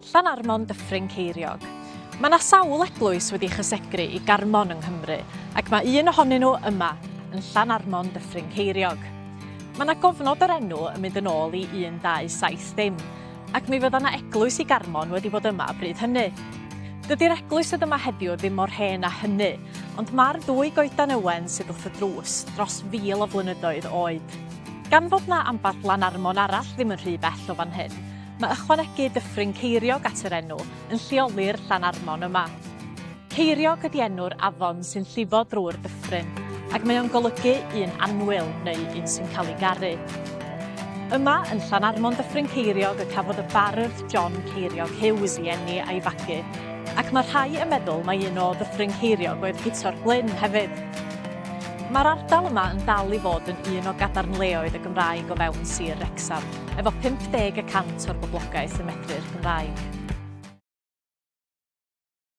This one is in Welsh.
Llanarmon Dyffryn Ceiriog. Mae yna sawl eglwys wedi chysegru i Garmon yng Nghymru, ac mae un ohonyn nhw yma, yn Llanarmon Dyffryn Ceiriog. Mae yna gofnod yr enw yn mynd yn ôl i 1270, ac mi fydda yna eglwys i Garmon wedi bod yma bryd hynny. Dydy'r eglwys sydd yma heddiw ddim mor hen â hynny, ond mae'r ddwy goedan ywen sydd wrth y drws dros 1000 o flynyddoedd oed. Gan fod yna amball Llanarmon arall ddim yn rhy bell o fan hyn, mae ychwanegu Dyffryn Ceiriog at yr enw yn lleoli'r Llanarmon yma. Ceiriog ydi enw'r afon sy'n llifo drwy'r dyffryn, ac mae o'n golygu un anwyl neu un sy'n cael ei garu. Yma yn Llanarmon Dyffryn Ceiriog y cafodd y bardd John Ceiriog Hughes ei eni a'i fagu, ac mae rhai yn meddwl mai un o Dyffryn Ceiriog oedd Guto'r Glyn hefyd. Mae'r ardal yma yn dal i fod yn un o gadarnleoedd y Gymraeg o fewn Sir Wrecsam, efo 50% o'r boblogaeth yn medru'r Gymraeg.